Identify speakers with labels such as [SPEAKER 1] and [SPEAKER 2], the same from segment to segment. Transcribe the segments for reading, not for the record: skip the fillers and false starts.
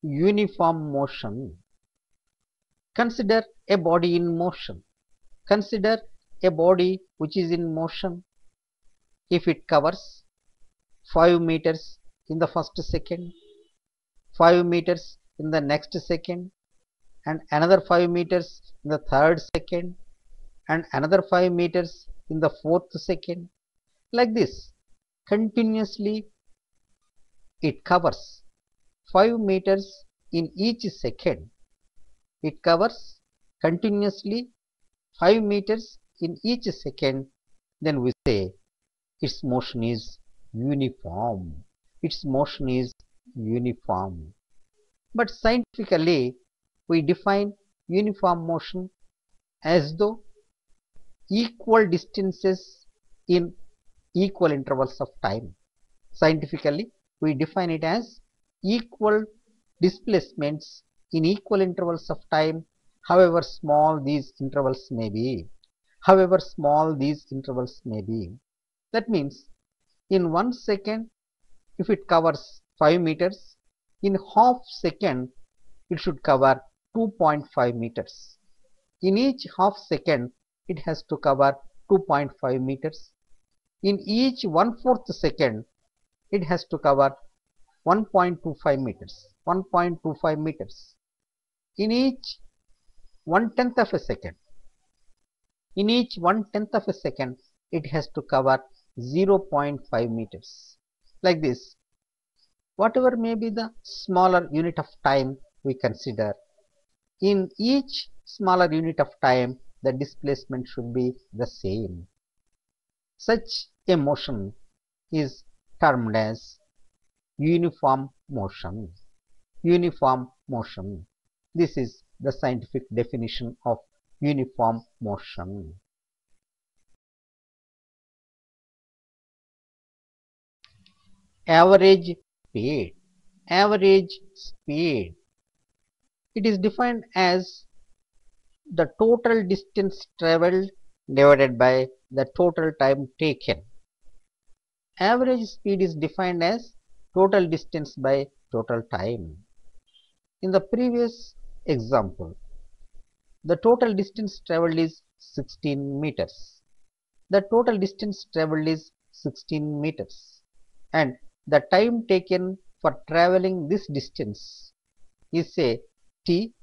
[SPEAKER 1] uniform motion. Consider a body in motion. Consider a body which is in motion. If it covers 5 meters in the first second, 5 meters in the next second, and another 5 meters in the third second, and another 5 meters in the fourth second, like this, continuously it covers 5 meters in each second. It covers continuously 5 meters in each second. Then we say its motion is uniform. Its motion is uniform. But scientifically, we define uniform motion as though equal distances in equal intervals of time. Scientifically, we define it as equal displacements in equal intervals of time, however small these intervals may be. However small these intervals may be. That means in 1 second, if it covers 5 meters, in half second it should cover 2.5 meters. In each half second it has to cover 2.5 meters. In each 1/4 second it has to cover 1.25 meters. 1.25 meters. In each 1/10 of a second. In each 1/10 of a second it has to cover 0.5 meters. Like this, whatever may be the smaller unit of time we consider, in each smaller unit of time the displacement should be the same. Such a motion is termed as uniform motion. Uniform motion. This is the scientific definition of uniform motion. Average speed. Average speed. It is defined as the total distance travelled divided by the total time taken. Average speed is defined as total distance by total time. In the previous example, the total distance travelled is 16 meters. The total distance travelled is 16 meters, and the time taken for travelling this distance is say t,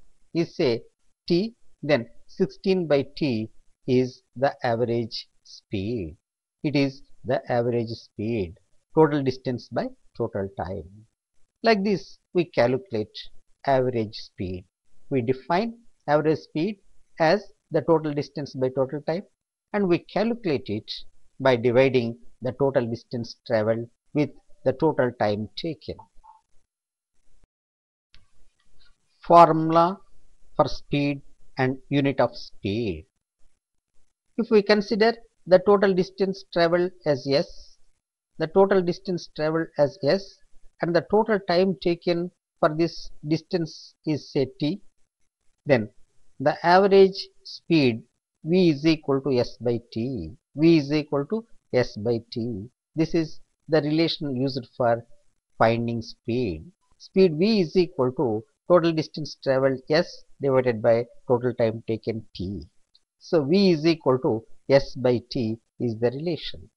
[SPEAKER 1] then 16 by t is the average speed. It is the average speed, total distance by total time. Like this, we calculate average speed. We define average speed as the total distance by total time, and we calculate it by dividing the total distance travelled with the total time taken. Formula for speed and unit of speed. If we consider the total distance travelled as s, the total distance travelled as s, and the total time taken for this distance is say t, then the average speed v is equal to s by t. V is equal to s by t. This is the relation used for finding speed. Speed v is equal to total distance travelled s divided by total time taken t. So v is equal to s by t is the relation.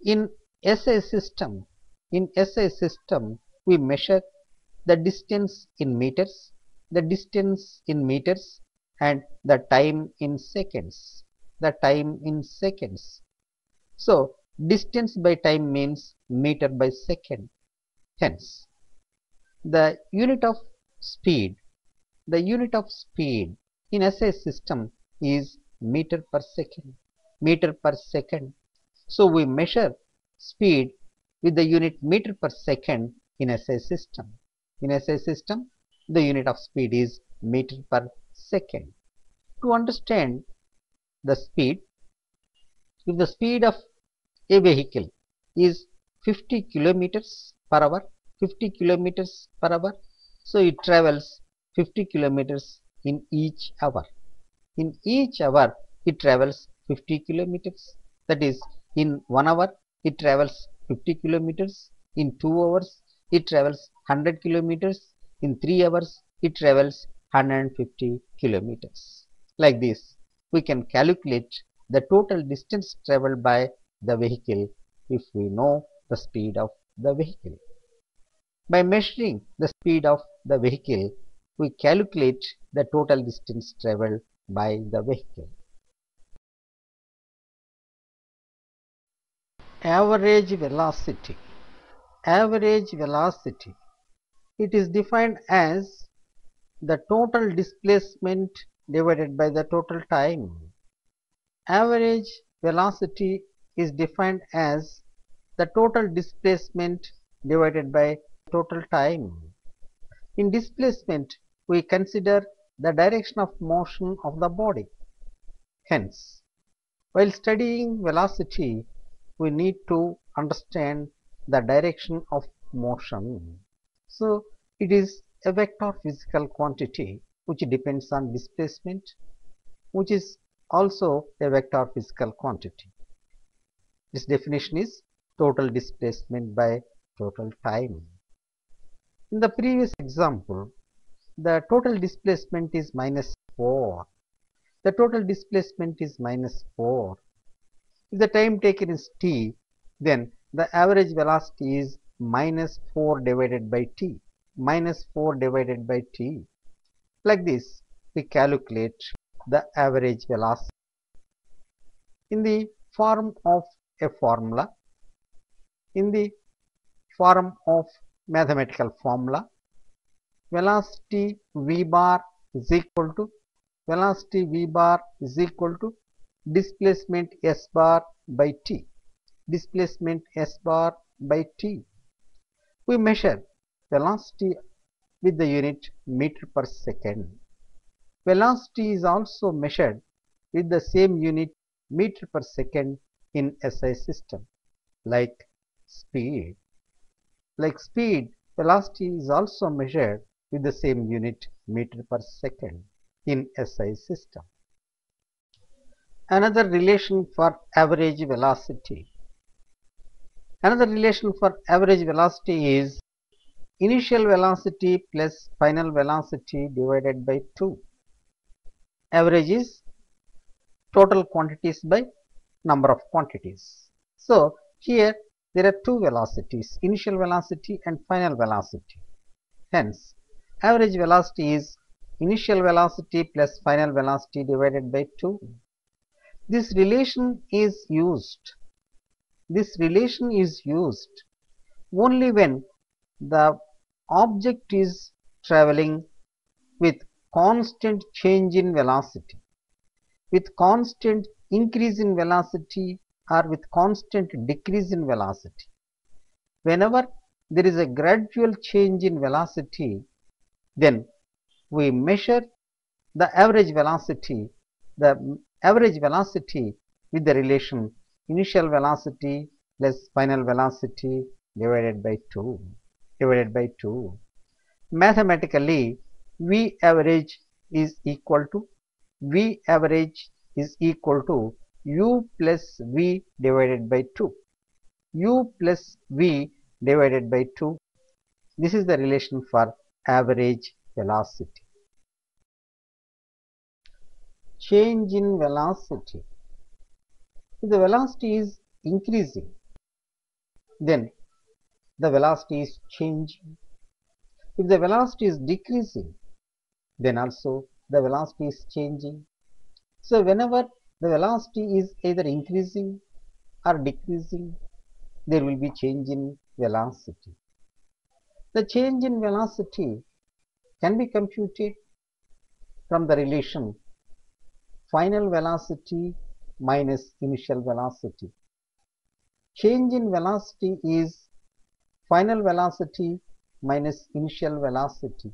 [SPEAKER 1] In SI system, we measure the distance in meters, and the time in seconds. So distance by time means meter by second. Hence, the unit of speed in SI system is meter per second. So we measure speed with the unit meter per second in SI system. In SI system, the unit of speed is meter per second. To understand the speed, if the speed of a vehicle is 50 kilometers per hour, so it travels 50 kilometers in each hour. In each hour, it travels 50 kilometers. That is, in 1 hour, it travels 50 kilometers. In 2 hours, it travels 100 kilometers. In 3 hours, it travels 150 kilometers. Like this, we can calculate the total distance traveled by the vehicle if we know the speed of the vehicle. By measuring the speed of the vehicle, we calculate the total distance traveled by the vehicle. Average velocity. Average velocity. It is defined as the total displacement divided by the total time. Average velocity is defined as the total displacement divided by total time. In displacement, we consider the direction of motion of the body. Hence, while studying velocity, we need to understand the direction of motion. So, it is a vector physical quantity which depends on displacement, which is also a vector physical quantity. This definition is total displacement by total time. In the previous example, the total displacement is minus 4. The total displacement is minus 4. If the time taken is t, then the average velocity is minus 4 divided by t. Minus 4 divided by t. Like this, we calculate the average velocity in the form of a formula, in the form of mathematical formula. Velocity v bar is equal to displacement s bar by t. Displacement s bar by t. We measure velocity with the unit meter per second. Velocity is also measured with the same unit meter per second in SI system. Like speed, velocity is also measured with the same unit meter per second in SI system. Another relation for average velocity. Another relation for average velocity is initial velocity plus final velocity divided by 2. Average is total quantities by number of quantities. So, here there are two velocities, initial velocity and final velocity. Hence, average velocity is initial velocity plus final velocity divided by 2. This relation is used only when the object is traveling with constant change in velocity, with constant increase in velocity or with constant decrease in velocity. Whenever there is a gradual change in velocity, then we measure the average velocity with the relation initial velocity plus final velocity divided by 2. Mathematically, V average is equal to U plus V divided by 2. U plus V divided by 2. This is the relation for average velocity. Change in velocity. If the velocity is increasing, then the velocity is changing. If the velocity is decreasing, then also the velocity is changing. So, whenever the velocity is either increasing or decreasing, there will be change in velocity. The change in velocity can be computed from the relation final velocity minus initial velocity. Change in velocity is final velocity minus initial velocity.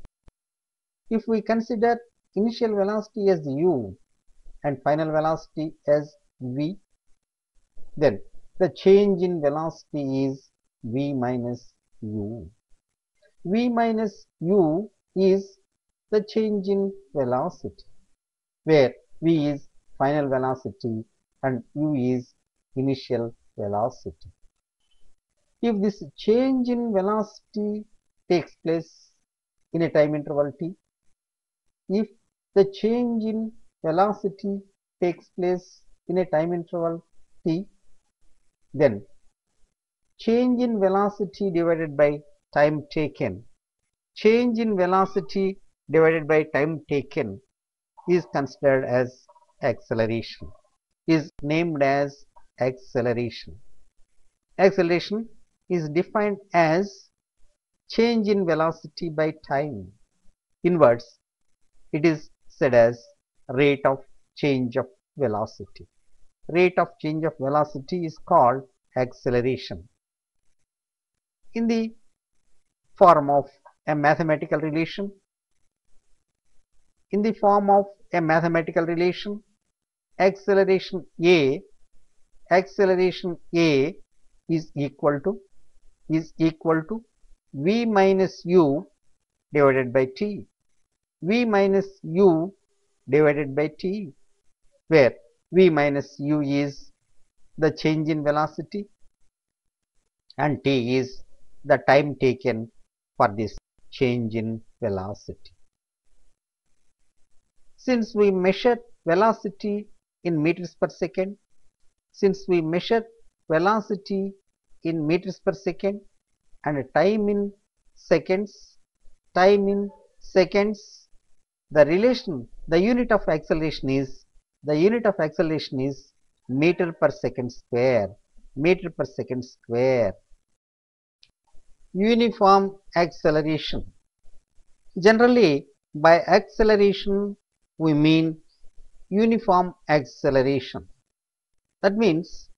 [SPEAKER 1] If we consider initial velocity as u and final velocity as v, then the change in velocity is v minus u. V minus u is the change in velocity, where v is final velocity and u is initial velocity. If this change in velocity takes place in a time interval t. If the change in velocity takes place in a time interval t, then change in velocity divided by time taken. Change in velocity divided by time taken is considered as acceleration, is named as acceleration. Acceleration is defined as change in velocity by time. In words, it is said as rate of change of velocity. Rate of change of velocity is called acceleration. In the form of a mathematical relation, acceleration A is equal to v minus u divided by t. V minus u divided by t, where v minus u is the change in velocity and t is the time taken for this change in velocity. Since we measure velocity in meters per second, and time in seconds, the unit of acceleration is meter per second square. Uniform acceleration. Generally, by acceleration we mean uniform acceleration. That means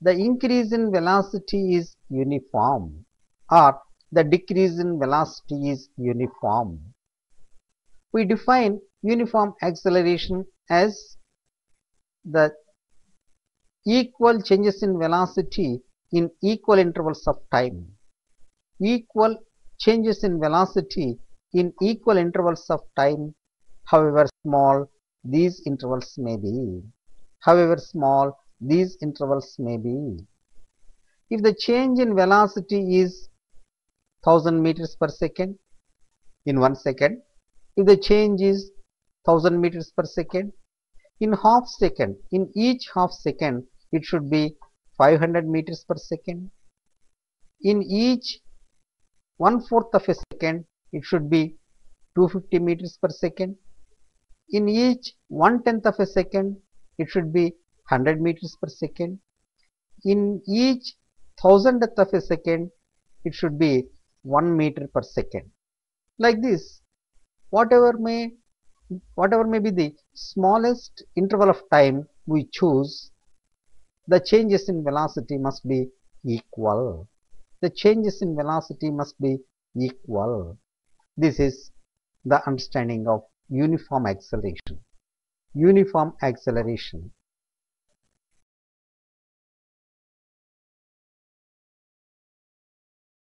[SPEAKER 1] the increase in velocity is uniform or the decrease in velocity is uniform. We define uniform acceleration as the equal changes in velocity in equal intervals of time. Equal changes in velocity in equal intervals of time, however small these intervals may be. If the change in velocity is 1000 meters per second in 1 second, if the change is 1000 meters per second in each half second it should be 500 meters per second. In each 1/4 of a second it should be 250 meters per second. In each 1/10 of a second it should be 100 meters per second. In each 1000th of a second it should be 1 meter per second. Like this, whatever may be the smallest interval of time we choose, the changes in velocity must be equal. This is the understanding of uniform acceleration.